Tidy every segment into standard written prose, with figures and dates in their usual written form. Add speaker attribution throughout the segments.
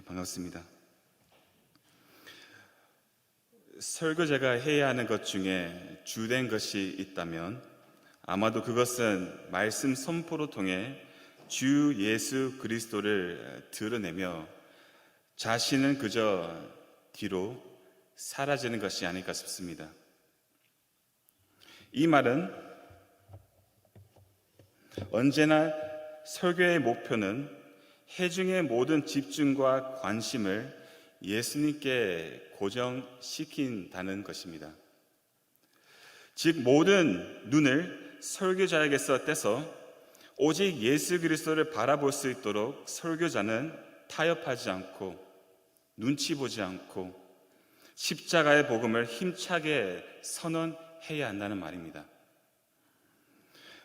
Speaker 1: 반갑습니다. 설교자가 해야 하는 것 중에 주된 것이 있다면 아마도 그것은 말씀 선포로 통해 주 예수 그리스도를 드러내며 자신은 그저 뒤로 사라지는 것이 아닐까 싶습니다. 이 말은 언제나 설교의 목표는 회중의 모든 집중과 관심을 예수님께 고정시킨다는 것입니다. 즉 모든 눈을 설교자에게서 떼서 오직 예수 그리스도를 바라볼 수 있도록 설교자는 타협하지 않고 눈치 보지 않고 십자가의 복음을 힘차게 선언해야 한다는 말입니다.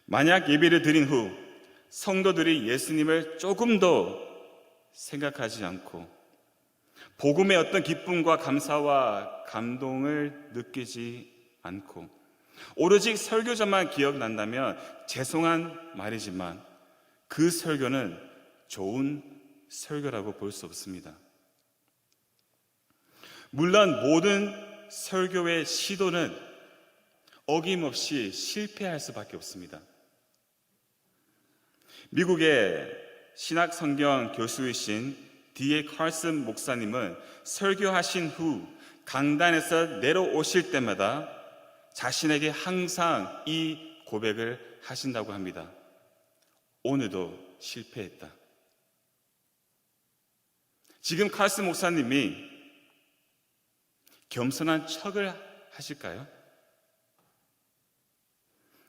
Speaker 1: 만약 예배를 드린 후 성도들이 예수님을 조금 더 생각하지 않고 복음의 어떤 기쁨과 감사와 감동을 느끼지 않고 오로지 설교자만 기억난다면 죄송한 말이지만 그 설교는 좋은 설교라고 볼 수 없습니다. 물론 모든 설교의 시도는 어김없이 실패할 수밖에 없습니다. 미국의 신학 성경 교수이신 D.A. 칼슨 목사님은 설교하신 후 강단에서 내려오실 때마다 자신에게 항상 이 고백을 하신다고 합니다. 오늘도 실패했다. 지금 칼슨 목사님이 겸손한 척을 하실까요?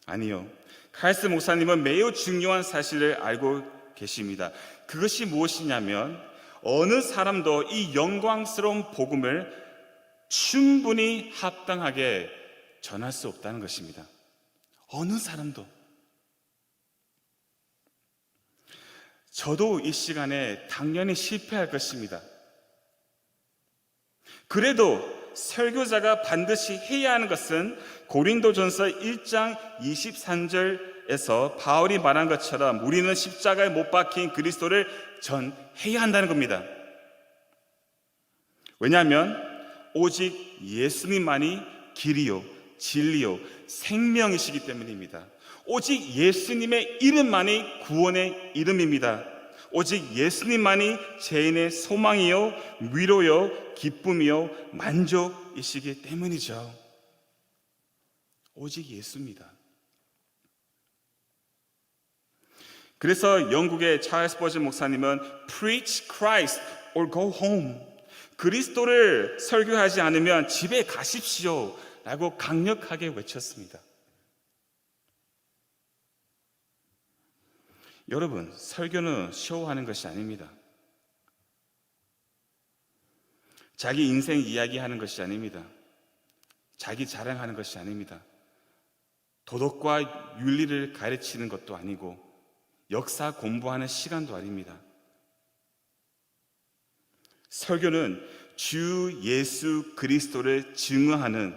Speaker 1: 아니요. 칼슨 목사님은 매우 중요한 사실을 알고 계십니다. 그것이 무엇이냐면 어느 사람도 이 영광스러운 복음을 충분히 합당하게 전할 수 없다는 것입니다. 어느 사람도. 저도 이 시간에 당연히 실패할 것입니다. 그래도 설교자가 반드시 해야 하는 것은 고린도전서 1장 23절에서 바울이 말한 것처럼 우리는 십자가에 못 박힌 그리스도를 전해야 한다는 겁니다. 왜냐하면 오직 예수님만이 길이요 진리요 생명이시기 때문입니다. 오직 예수님의 이름만이 구원의 이름입니다. 오직 예수님만이 죄인의 소망이요 위로요 기쁨이요 만족이시기 때문이죠. 오직 예수입니다. 그래서 영국의 찰스 스퍼전 목사님은 Preach Christ or go home. 그리스도를 설교하지 않으면 집에 가십시오 라고 강력하게 외쳤습니다. 여러분, 설교는 쇼하는 것이 아닙니다. 자기 인생 이야기하는 것이 아닙니다. 자기 자랑하는 것이 아닙니다. 도덕과 윤리를 가르치는 것도 아니고 역사 공부하는 시간도 아닙니다. 설교는 주 예수 그리스도를 증언하는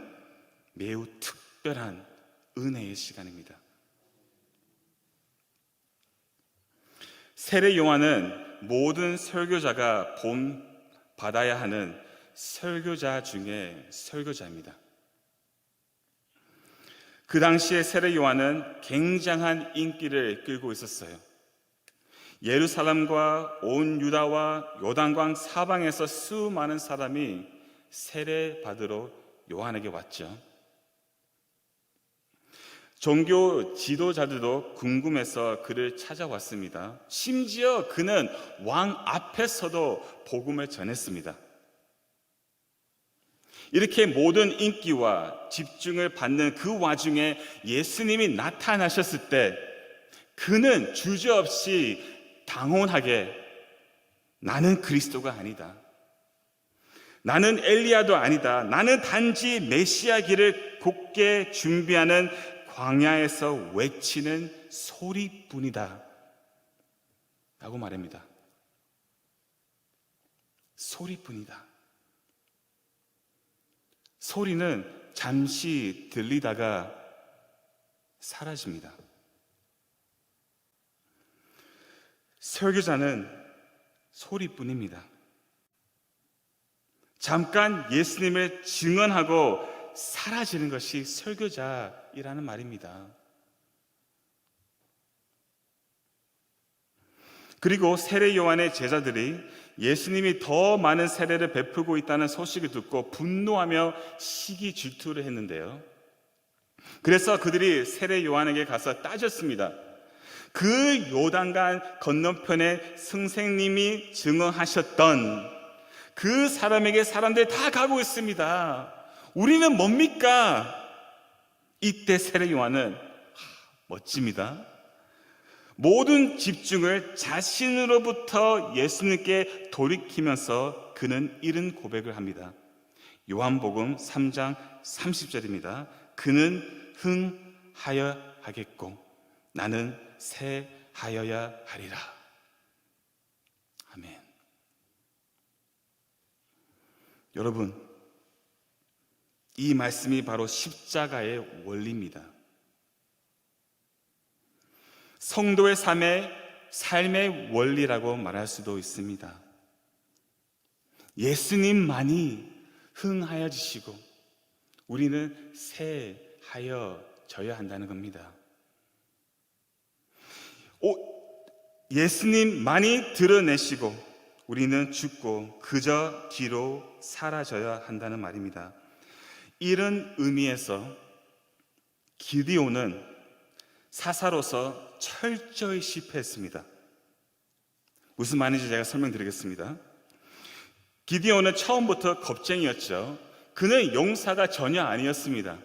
Speaker 1: 매우 특별한 은혜의 시간입니다. 세례 요한은 모든 설교자가 본받아야 하는 설교자 중에 설교자입니다. 그 당시에 세례 요한은 굉장한 인기를 끌고 있었어요. 예루살렘과 온 유다와 요단강 사방에서 수많은 사람이 세례 받으러 요한에게 왔죠. 종교 지도자들도 궁금해서 그를 찾아왔습니다. 심지어 그는 왕 앞에서도 복음을 전했습니다. 이렇게 모든 인기와 집중을 받는 그 와중에 예수님이 나타나셨을 때 그는 주저없이 당혹하게 나는 그리스도가 아니다. 나는 엘리야도 아니다. 나는 단지 메시아 길을 곧게 준비하는 광야에서 외치는 소리뿐이다 라고 말합니다. 소리뿐이다. 소리는 잠시 들리다가 사라집니다. 설교자는 소리뿐입니다. 잠깐 예수님을 증언하고 사라지는 것이 설교자이라는 말입니다. 그리고 세례 요한의 제자들이 예수님이 더 많은 세례를 베풀고 있다는 소식을 듣고 분노하며 시기 질투를 했는데요. 그래서 그들이 세례 요한에게 가서 따졌습니다. 그 요단강 건너편에 선생님이 증언하셨던 그 사람에게 사람들이 다 가고 있습니다. 우리는 뭡니까? 이때 세례 요한은 멋집니다. 모든 집중을 자신으로부터 예수님께 돌이키면서 그는 이런 고백을 합니다. 요한복음 3장 30절입니다. 그는 흥하여 하겠고 나는 새하여야 하리라. 아멘. 여러분, 이 말씀이 바로 십자가의 원리입니다. 성도의 삶의 원리라고 말할 수도 있습니다. 예수님만이 흥하여지시고 우리는 새하여져야 한다는 겁니다. 예수님만이 드러내시고 우리는 죽고 그저 뒤로 사라져야 한다는 말입니다. 이런 의미에서 기드온은 사사로서 철저히 실패했습니다. 무슨 말인지 제가 설명드리겠습니다. 기드온은 처음부터 겁쟁이였죠. 그는 용사가 전혀 아니었습니다.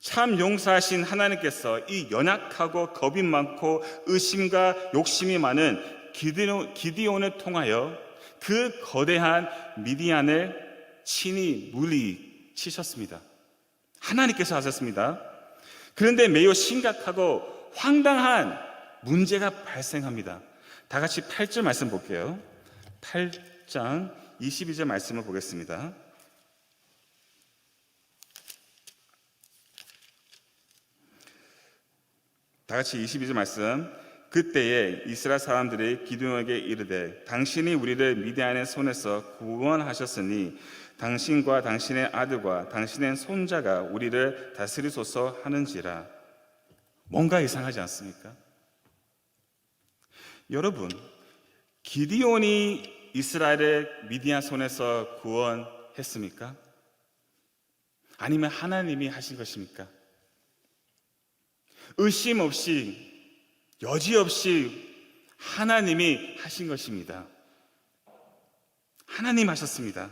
Speaker 1: 참 용사하신 하나님께서 이 연약하고 겁이 많고 의심과 욕심이 많은 기드온을 통하여 그 거대한 미디안을 친히 물리치셨습니다. 하나님께서 하셨습니다. 그런데 매우 심각하고 황당한 문제가 발생합니다. 다 같이 8절 말씀 볼게요. 8장 22절 말씀을 보겠습니다. 다 같이 22절 말씀. 그때에 이스라엘 사람들이 기드온에게 이르되 당신이 우리를 미디안의 손에서 구원하셨으니 당신과 당신의 아들과 당신의 손자가 우리를 다스리소서 하는지라. 뭔가 이상하지 않습니까? 여러분, 기드온이 이스라엘을 미디안 손에서 구원했습니까? 아니면 하나님이 하신 것입니까? 의심 없이 여지없이 하나님이 하신 것입니다. 하나님 하셨습니다.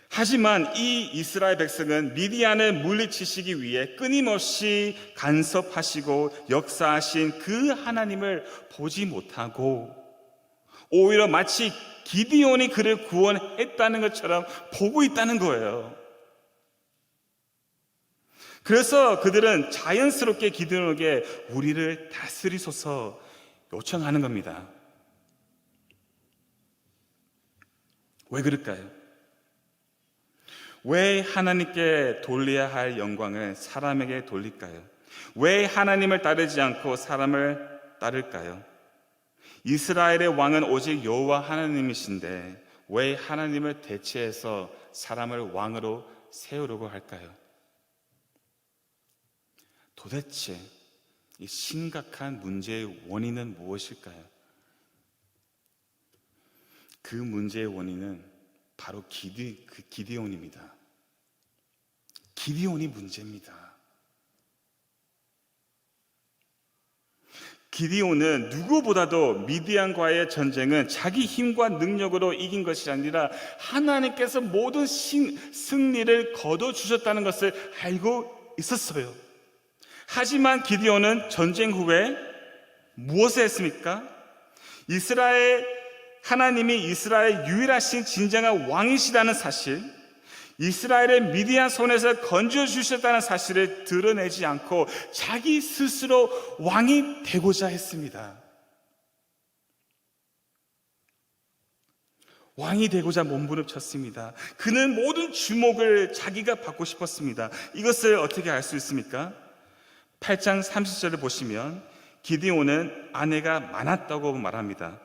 Speaker 1: 하지만 이 이스라엘 백성은 미디안을 물리치시기 위해 끊임없이 간섭하시고 역사하신 그 하나님을 보지 못하고 오히려 마치 기드온이 그를 구원했다는 것처럼 보고 있다는 거예요. 그래서 그들은 자연스럽게 기드온에게 우리를 다스리소서 요청하는 겁니다. 왜 그럴까요? 왜 하나님께 돌려야 할 영광을 사람에게 돌릴까요? 왜 하나님을 따르지 않고 사람을 따를까요? 이스라엘의 왕은 오직 여호와 하나님이신데 왜 하나님을 대체해서 사람을 왕으로 세우려고 할까요? 도대체 이 심각한 문제의 원인은 무엇일까요? 그 문제의 원인은 바로 기드온입니다. 기드온이 문제입니다. 기드온은 누구보다도 미디안과의 전쟁은 자기 힘과 능력으로 이긴 것이 아니라 하나님께서 모든 승리를 거둬주셨다는 것을 알고 있었어요. 하지만 기드온은 전쟁 후에 무엇을 했습니까? 하나님이 이스라엘의 유일하신 진정한 왕이시라는 사실, 이스라엘의 미디안 손에서 건져주셨다는 사실을 드러내지 않고 자기 스스로 왕이 되고자 했습니다. 왕이 되고자 몸부림쳤습니다. 그는 모든 주목을 자기가 받고 싶었습니다. 이것을 어떻게 알 수 있습니까? 8장 30절을 보시면 기드온은 아내가 많았다고 말합니다.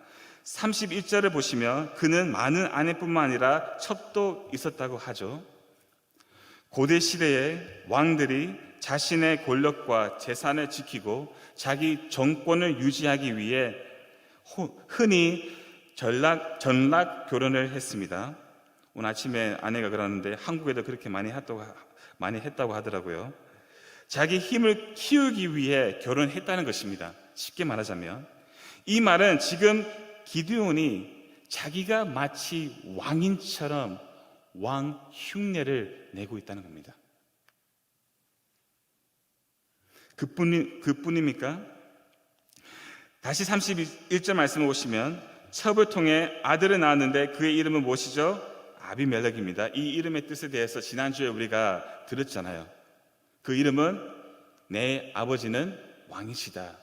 Speaker 1: 31절을 보시면 그는 많은 아내뿐만 아니라 첩도 있었다고 하죠. 고대 시대에 왕들이 자신의 권력과 재산을 지키고 자기 정권을 유지하기 위해 흔히 전락 결혼을 했습니다. 오늘 아침에 아내가 그러는데 한국에도 그렇게 많이 했다고 하더라고요. 자기 힘을 키우기 위해 결혼했다는 것입니다. 쉽게 말하자면 이 말은 지금 기드온이 자기가 마치 왕인처럼 왕 흉내를 내고 있다는 겁니다. 그뿐입니까? 다시 31절 말씀을 보시면 첩을 통해 아들을 낳았는데 그의 이름은 무엇이죠? 아비멜렉입니다. 이 이름의 뜻에 대해서 지난주에 우리가 들었잖아요. 그 이름은 내 아버지는 왕이시다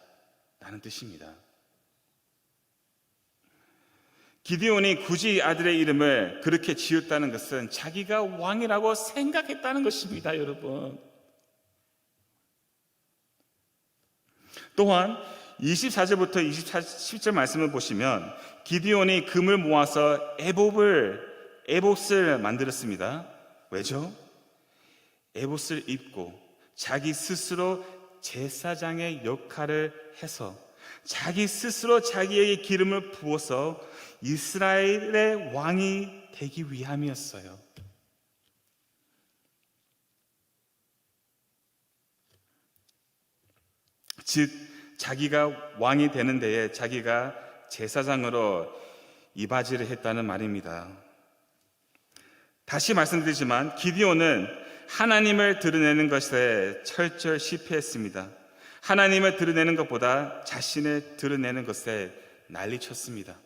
Speaker 1: 라는 뜻입니다. 기드온이 굳이 아들의 이름을 그렇게 지었다는 것은 자기가 왕이라고 생각했다는 것입니다, 여러분. 또한 24절부터 27절 말씀을 보시면 기드온이 금을 모아서 에봇을 만들었습니다. 왜죠? 에봇을 입고 자기 스스로 제사장의 역할을 해서 자기 스스로 자기에게 기름을 부어서 이스라엘의 왕이 되기 위함이었어요. 즉 자기가 왕이 되는 데에 자기가 제사장으로 이바지를 했다는 말입니다. 다시 말씀드리지만 기드온은 하나님을 드러내는 것에 철저히 실패했습니다. 하나님을 드러내는 것보다 자신을 드러내는 것에 난리쳤습니다.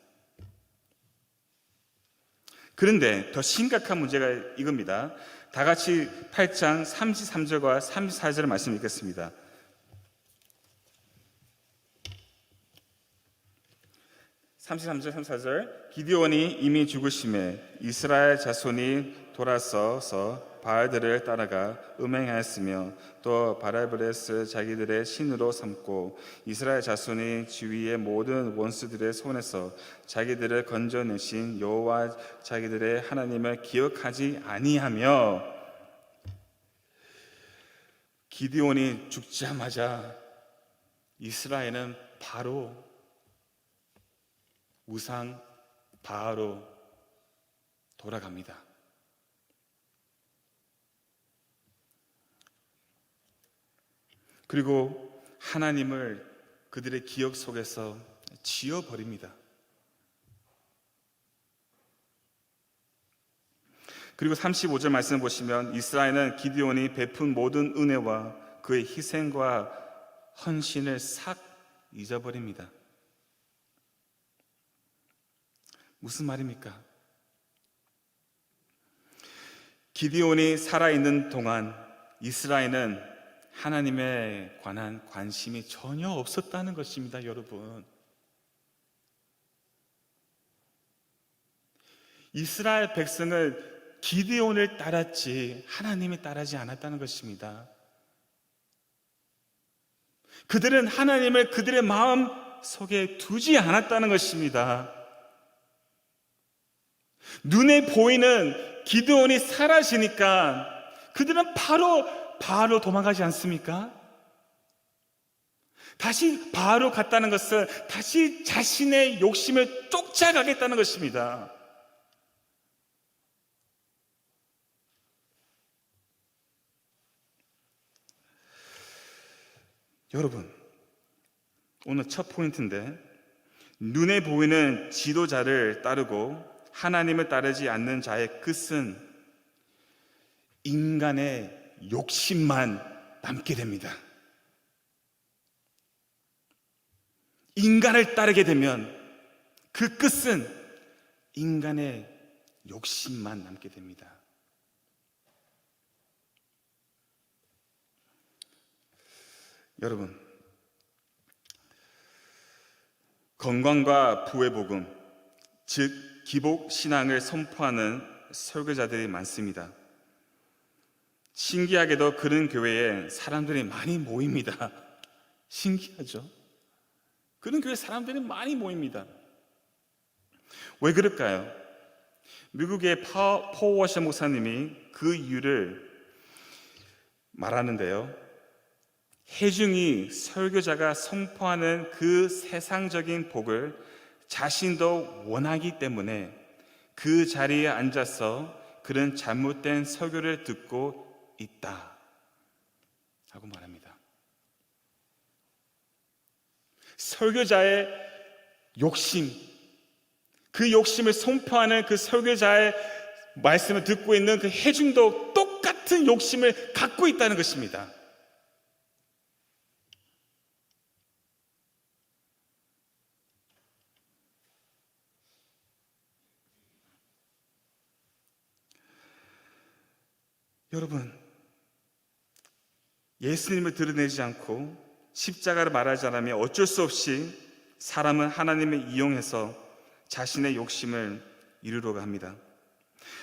Speaker 1: 그런데 더 심각한 문제가 이겁니다. 다 같이 8장 33절과 34절의 말씀 읽겠습니다. 33절 34절 기드온이 이미 죽으심에 이스라엘 자손이 돌아서서 바알들을 따라가 음행하였으며 또 바알브레스 자기들의 신으로 삼고 이스라엘 자손이 주위의 모든 원수들의 손에서 자기들을 건져내신 여호와 자기들의 하나님을 기억하지 아니하며 기드온이 죽자마자 이스라엘은 바로 우상 바알로 돌아갑니다. 그리고 하나님을 그들의 기억 속에서 지워버립니다. 그리고 35절 말씀 보시면 이스라엘은 기드온이 베푼 모든 은혜와 그의 희생과 헌신을 싹 잊어버립니다. 무슨 말입니까? 기드온이 살아있는 동안 이스라엘은 하나님에 관한 관심이 전혀 없었다는 것입니다, 여러분. 이스라엘 백성을 기드온을 따랐지 하나님이 따르지 않았다는 것입니다. 그들은 하나님을 그들의 마음 속에 두지 않았다는 것입니다. 눈에 보이는 기드온이 사라지니까 그들은 바로 도망가지 않습니까? 다시 바로 갔다는 것은 다시 자신의 욕심을 쫓아가겠다는 것입니다. 여러분, 오늘 첫 포인트인데 눈에 보이는 지도자를 따르고 하나님을 따르지 않는 자의 끝은 인간의 욕심만 남게 됩니다. 인간을 따르게 되면 그 끝은 인간의 욕심만 남게 됩니다. 여러분, 건강과 부의 복음, 즉 기복 신앙을 선포하는 설교자들이 많습니다. 신기하게도 그런 교회에 사람들이 많이 모입니다. 신기하죠? 그런 교회 사람들이 많이 모입니다. 왜 그럴까요? 미국의 포워셔 목사님이 그 이유를 말하는데요. 회중이 설교자가 선포하는 그 세상적인 복을 자신도 원하기 때문에 그 자리에 앉아서 그런 잘못된 설교를 듣고 있다 하고 말합니다. 설교자의 욕심, 그 욕심을 선포하는 그 설교자의 말씀을 듣고 있는 그 회중도 똑같은 욕심을 갖고 있다는 것입니다. 여러분, 예수님을 드러내지 않고 십자가를 말하지 않으면 어쩔 수 없이 사람은 하나님을 이용해서 자신의 욕심을 이루려고 합니다.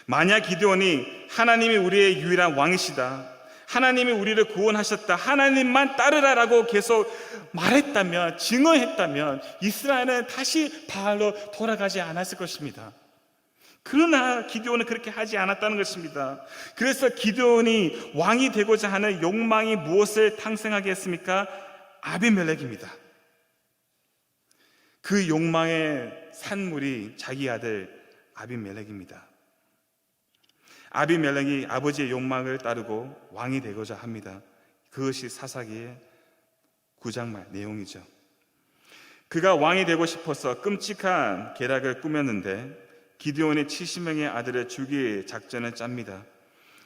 Speaker 1: 만약 기드온이 하나님이 우리의 유일한 왕이시다, 하나님이 우리를 구원하셨다, 하나님만 따르라라고 계속 말했다면, 증언했다면 이스라엘은 다시 바알로 돌아가지 않았을 것입니다. 그러나 기드온은 그렇게 하지 않았다는 것입니다. 그래서 기드온이 왕이 되고자 하는 욕망이 무엇을 탄생하게 했습니까? 아비멜렉입니다. 그 욕망의 산물이 자기 아들 아비멜렉입니다. 아비멜렉이 아버지의 욕망을 따르고 왕이 되고자 합니다. 그것이 사사기의 9장 말 내용이죠. 그가 왕이 되고 싶어서 끔찍한 계략을 꾸몄는데 기드온이 70명의 아들을 죽일 작전을 짭니다.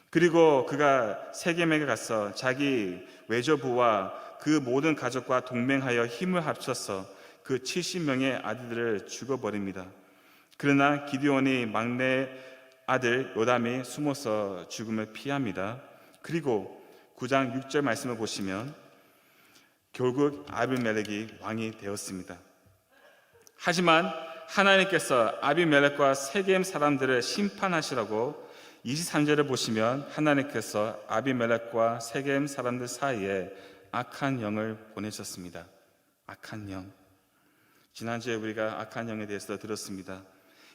Speaker 1: 그리고 그가 세겜에 가서 자기 외조부와 그 모든 가족과 동맹하여 힘을 합쳐서 그 70명의 아들들을 죽어버립니다. 그러나 기드온이 막내 아들 요담이 숨어서 죽음을 피합니다. 그리고 9장 6절 말씀을 보시면 결국 아비멜렉이 왕이 되었습니다. 하지만 하나님께서 아비멜렉과 세겜 사람들을 심판하시라고 23절을 보시면 하나님께서 아비멜렉과 세겜 사람들 사이에 악한 영을 보내셨습니다. 악한 영. 지난주에 우리가 악한 영에 대해서 들었습니다.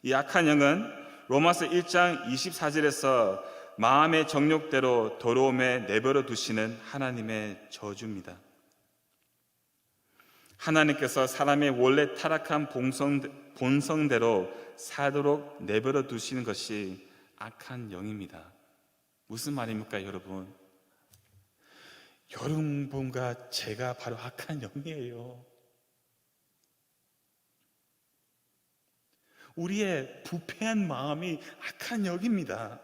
Speaker 1: 이 악한 영은 로마서 1장 24절에서 마음의 정욕대로 더러움에 내버려 두시는 하나님의 저주입니다. 하나님께서 사람의 원래 타락한 본성대로 살도록 내버려 두시는 것이 악한 영입니다. 무슨 말입니까, 여러분? 여러분과 제가 바로 악한 영이에요. 우리의 부패한 마음이 악한 영입니다.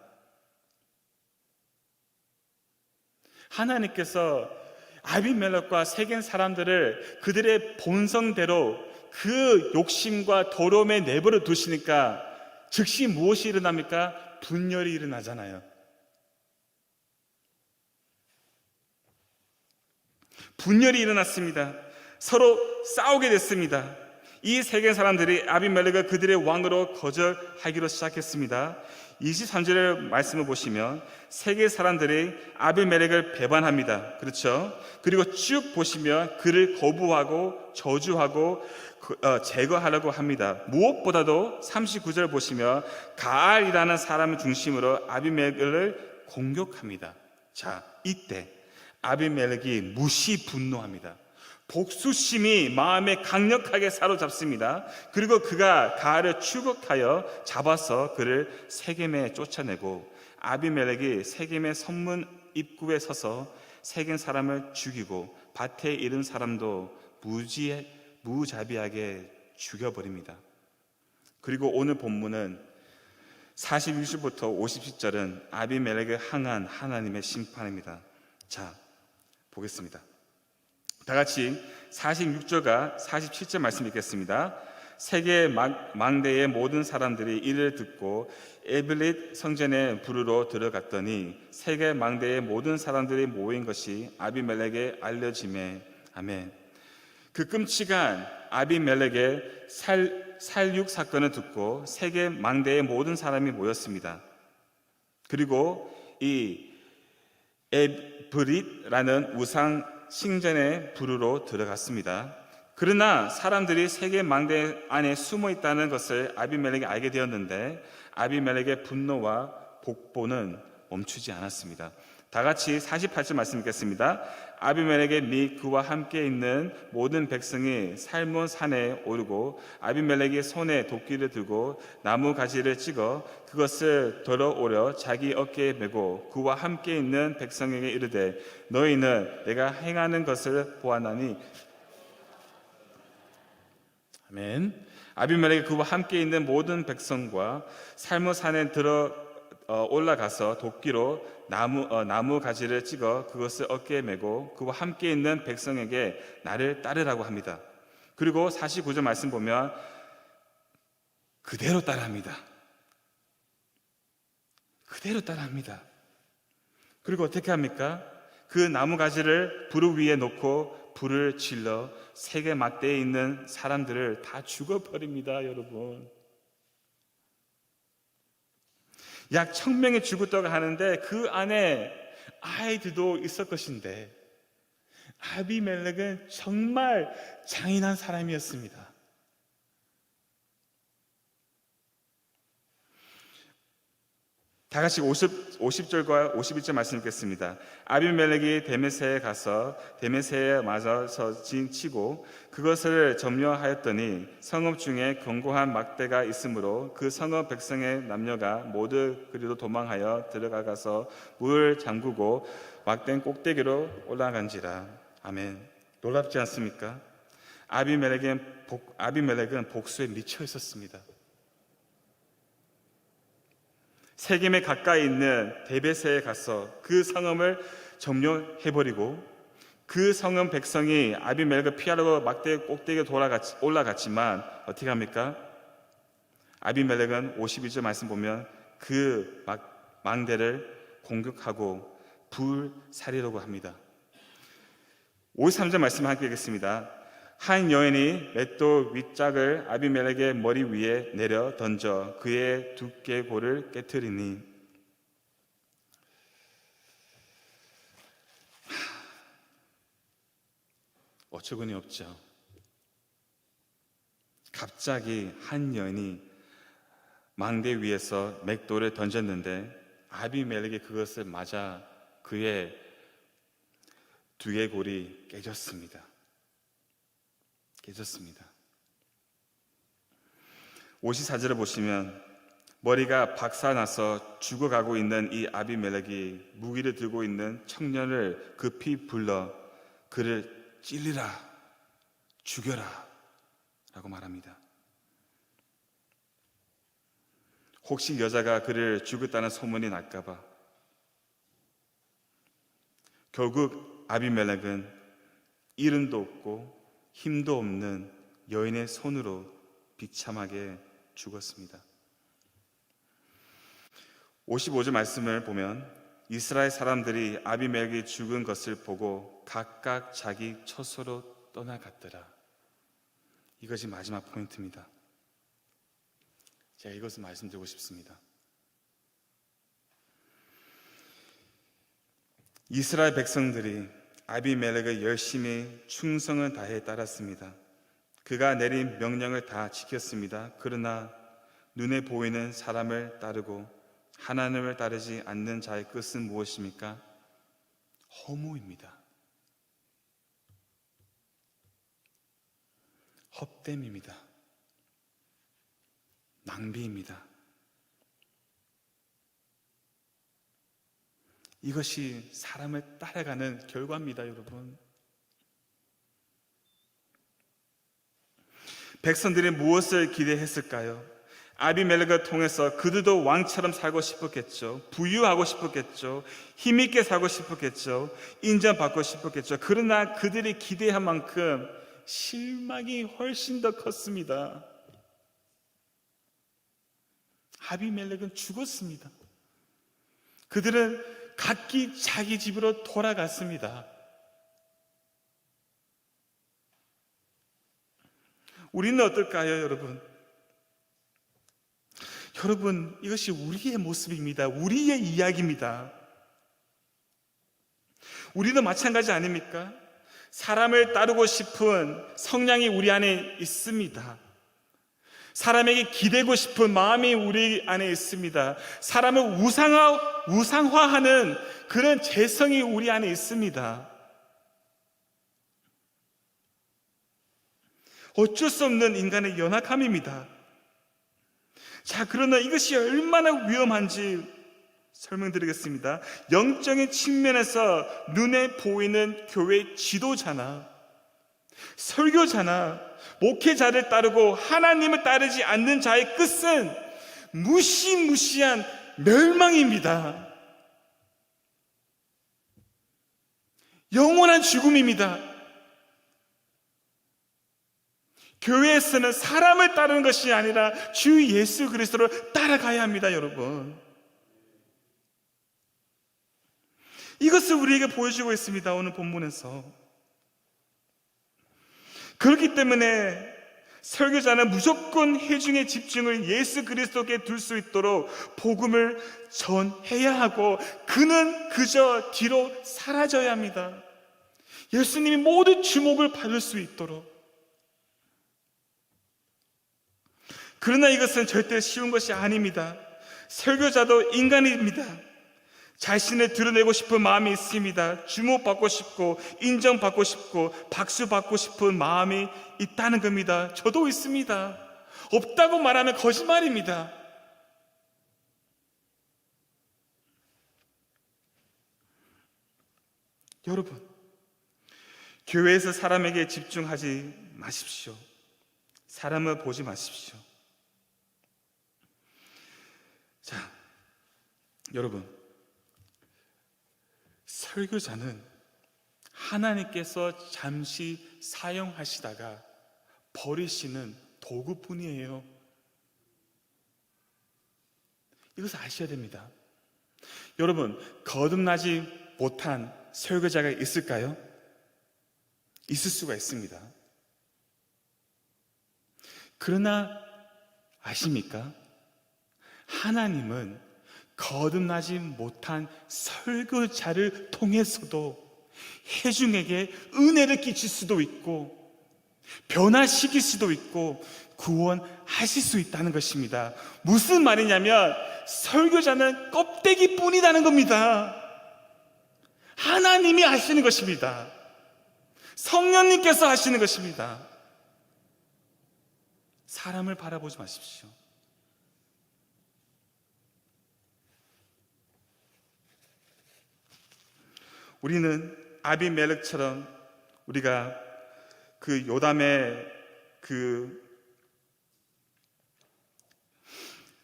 Speaker 1: 하나님께서 아비멜렉과 세겜 사람들을 그들의 본성대로 그 욕심과 더러움에 내버려 두시니까 즉시 무엇이 일어납니까? 분열이 일어나잖아요. 분열이 일어났습니다. 서로 싸우게 됐습니다. 이 세겜 사람들이 아비멜렉을 그들의 왕으로 거절하기로 시작했습니다. 23절의 말씀을 보시면 세겜 사람들이 아비멜렉을 배반합니다. 그렇죠? 그리고 쭉 보시면 그를 거부하고 저주하고 제거하려고 합니다. 무엇보다도 39절 보시면 가알이라는 사람을 중심으로 아비멜렉을 공격합니다. 자, 이때 아비멜렉이 무시 분노합니다. 복수심이 마음에 강력하게 사로잡습니다. 그리고 그가 가알을 추격하여 잡아서 그를 세겜에 쫓아내고 아비멜렉이 세겜의 성문 입구에 서서 세겜 사람을 죽이고 밭에 이른 사람도 무자비하게 죽여버립니다. 그리고 오늘 본문은 41절부터 50절은 아비멜렉을 향한 하나님의 심판입니다. 자, 보겠습니다. 다 같이 46절과 47절 말씀 읽겠습니다. 세계 망대의 모든 사람들이 이를 듣고 에벨릿 성전에 부르러 들어갔더니 세계 망대의 모든 사람들이 모인 것이 아비멜렉에 알려지매 아멘. 그 끔찍한 아비멜렉의 살육 사건을 듣고 세계 망대의 모든 사람이 모였습니다. 그리고 이 에벨릿라는 우상 신전에 부르러 들어갔습니다. 그러나 사람들이 세계 망대 안에 숨어 있다는 것을 아비멜렉이 알게 되었는데 아비멜렉의 분노와 복보는 멈추지 않았습니다. 다 같이 48절 말씀 읽겠습니다. 아비멜렉의 및 그와 함께 있는 모든 백성이 살몬 산에 오르고 아비멜렉이 손에 도끼를 들고 나무 가지를 찍어 그것을 들어오려 자기 어깨에 메고 그와 함께 있는 백성에게 이르되 너희는 내가 행하는 것을 보았나니 아멘. 아비멜렉이 그와 함께 있는 모든 백성과 살몬 산에 올라가서 도끼로 나무 가지를 찍어 그것을 어깨에 메고 그와 함께 있는 백성에게 나를 따르라고 합니다. 그리고 49절 말씀 보면 그대로 따라합니다. 그대로 따라합니다. 그리고 어떻게 합니까? 그 나무 가지를 불 위에 놓고 불을 질러 세계 막대에 있는 사람들을 다 죽어버립니다, 여러분. 약 1000명이 죽었다고 하는데 그 안에 아이들도 있을 것인데 아비멜렉은 정말 잔인한 사람이었습니다. 다 같이 50절과 51절 말씀 읽겠습니다. 아비멜렉이 데메세에 가서 데메세에 맞아서 치고 그것을 점령하였더니 성읍 중에 견고한 막대가 있으므로 그 성읍 백성의 남녀가 모두 그리로 도망하여 들어가서 문을 잠그고 막대 꼭대기로 올라간지라. 아멘. 놀랍지 않습니까? 아비멜렉은 복수에 미쳐 있었습니다. 세겜에 가까이 있는 데베세에 가서 그 성읍을 점령해버리고 그 성읍 백성이 아비멜렉을 피하려고 막대 꼭대기에 올라갔지만 어떻게 합니까? 아비멜렉은 52절 말씀 보면 그 망대를 공격하고 불살이려고 합니다. 53절 말씀 함께 읽겠습니다. 한 여인이 맷돌 윗짝을 아비멜렉의 머리 위에 내려 던져 그의 두께골을 깨트리니 어처구니 없죠. 갑자기 한 여인이 망대 위에서 맷돌을 던졌는데 아비멜렉이 그것을 맞아 그의 두개골이 깨졌습니다. 54절을 보시면 머리가 박사나서 죽어가고 있는 이 아비멜렉이 무기를 들고 있는 청년을 급히 불러 그를 찔리라, 죽여라 라고 말합니다. 혹시 여자가 그를 죽였다는 소문이 날까봐. 결국 아비멜렉은 이름도 없고 힘도 없는 여인의 손으로 비참하게 죽었습니다. 55절 말씀을 보면 이스라엘 사람들이 아비멜렉이 죽은 것을 보고 각각 자기 처소로 떠나갔더라. 이것이 마지막 포인트입니다. 제가 이것을 말씀드리고 싶습니다. 이스라엘 백성들이 아비멜렉을 열심히 충성을 다해 따랐습니다. 그가 내린 명령을 다 지켰습니다. 그러나 눈에 보이는 사람을 따르고 하나님을 따르지 않는 자의 끝은 무엇입니까? 허무입니다. 헛됨입니다. 낭비입니다. 이것이 사람을 따라가는 결과입니다, 여러분. 백성들이 무엇을 기대했을까요? 아비멜렉을 통해서 그들도 왕처럼 살고 싶었겠죠. 부유하고 싶었겠죠. 힘있게 살고 싶었겠죠. 인정받고 싶었겠죠. 그러나 그들이 기대한 만큼 실망이 훨씬 더 컸습니다. 아비멜렉은 죽었습니다. 그들은 각기 자기 집으로 돌아갔습니다. 우리는 어떨까요, 여러분? 여러분, 이것이 우리의 모습입니다. 우리의 이야기입니다. 우리도 마찬가지 아닙니까? 사람을 따르고 싶은 성향이 우리 안에 있습니다. 사람에게 기대고 싶은 마음이 우리 안에 있습니다. 사람을 우상화하는 그런 재성이 우리 안에 있습니다. 어쩔 수 없는 인간의 연약함입니다. 자, 그러나 이것이 얼마나 위험한지 설명드리겠습니다. 영적인 측면에서 눈에 보이는 교회 지도자나 설교자나 목회자를 따르고 하나님을 따르지 않는 자의 끝은 무시무시한 멸망입니다. 영원한 죽음입니다. 교회에서는 사람을 따르는 것이 아니라 주 예수 그리스도를 따라가야 합니다, 여러분. 이것을 우리에게 보여주고 있습니다, 오늘 본문에서. 그렇기 때문에 설교자는 무조건 회중의 집중을 예수 그리스도께 둘 수 있도록 복음을 전해야 하고, 그는 그저 뒤로 사라져야 합니다. 예수님이 모든 주목을 받을 수 있도록. 그러나 이것은 절대 쉬운 것이 아닙니다. 설교자도 인간입니다. 자신을 드러내고 싶은 마음이 있습니다. 주목받고 싶고 인정받고 싶고 박수받고 싶은 마음이 있다는 겁니다. 저도 있습니다. 없다고 말하면 거짓말입니다. 여러분, 교회에서 사람에게 집중하지 마십시오. 사람을 보지 마십시오. 자, 여러분, 설교자는 하나님께서 잠시 사용하시다가 버리시는 도구뿐이에요. 이것을 아셔야 됩니다. 여러분, 거듭나지 못한 설교자가 있을까요? 있을 수가 있습니다. 그러나 아십니까? 하나님은 거듭나지 못한 설교자를 통해서도 회중에게 은혜를 끼칠 수도 있고 변화시킬 수도 있고 구원하실 수 있다는 것입니다. 무슨 말이냐면 설교자는 껍데기뿐이라는 겁니다. 하나님이 하시는 것입니다. 성령님께서 하시는 것입니다. 사람을 바라보지 마십시오. 우리는 아비멜렉처럼 우리가 그 요담의 그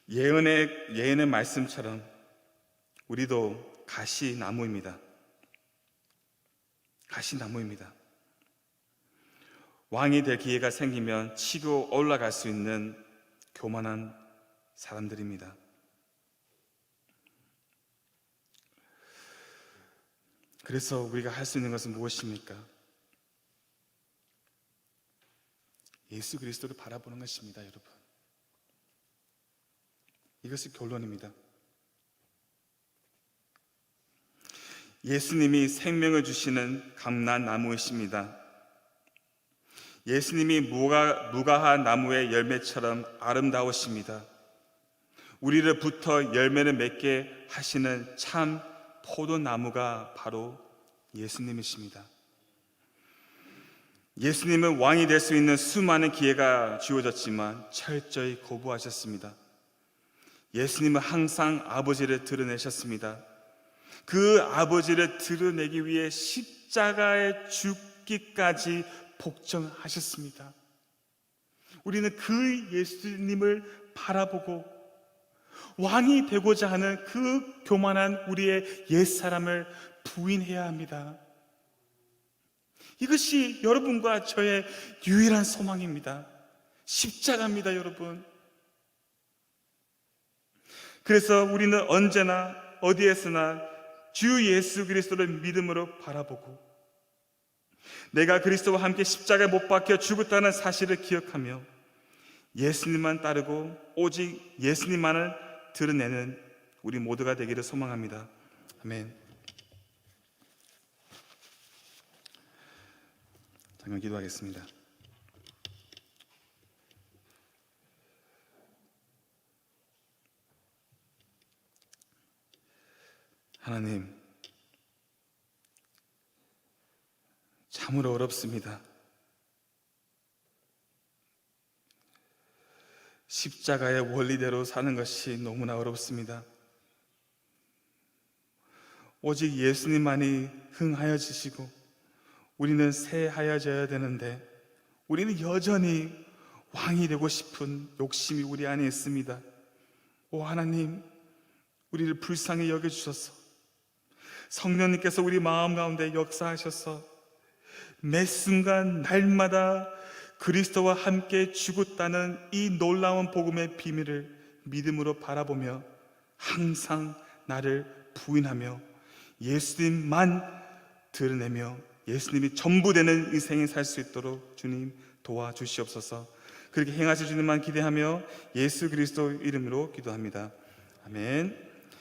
Speaker 1: 예언의 말씀처럼 우리도 가시나무입니다. 가시나무입니다. 왕이 될 기회가 생기면 치고 올라갈 수 있는 교만한 사람들입니다. 그래서 우리가 할 수 있는 것은 무엇입니까? 예수 그리스도를 바라보는 것입니다, 여러분. 이것이 결론입니다. 예수님이 생명을 주시는 감람나무이십니다. 예수님이 무화과 나무의 열매처럼 아름다우십니다. 우리를 붙어 열매를 맺게 하시는 참 포도나무가 바로 예수님이십니다. 예수님은 왕이 될 수 있는 수많은 기회가 주어졌지만 철저히 거부하셨습니다. 예수님은 항상 아버지를 드러내셨습니다. 그 아버지를 드러내기 위해 십자가에 죽기까지 복종하셨습니다. 우리는 그 예수님을 바라보고 왕이 되고자 하는 그 교만한 우리의 옛사람을 부인해야 합니다. 이것이 여러분과 저의 유일한 소망입니다. 십자가입니다, 여러분. 그래서 우리는 언제나 어디에서나 주 예수 그리스도를 믿음으로 바라보고 내가 그리스도와 함께 십자가에 못 박혀 죽었다는 사실을 기억하며 예수님만 따르고 오직 예수님만을 드러내는 우리 모두가 되기를 소망합니다. 아멘. 잠깐 기도하겠습니다. 하나님, 참으로 어렵습니다. 십자가의 원리대로 사는 것이 너무나 어렵습니다. 오직 예수님만이 흥하여지시고 우리는 쇠하여져야 되는데 우리는 여전히 왕이 되고 싶은 욕심이 우리 안에 있습니다. 오 하나님, 우리를 불쌍히 여겨주셔서 성령님께서 우리 마음 가운데 역사하셔서 매 순간 날마다 그리스도와 함께 죽었다는 이 놀라운 복음의 비밀을 믿음으로 바라보며 항상 나를 부인하며 예수님만 드러내며 예수님이 전부 되는 인생을 살 수 있도록 주님 도와주시옵소서. 그렇게 행하실 주님만 기대하며 예수 그리스도 이름으로 기도합니다. 아멘.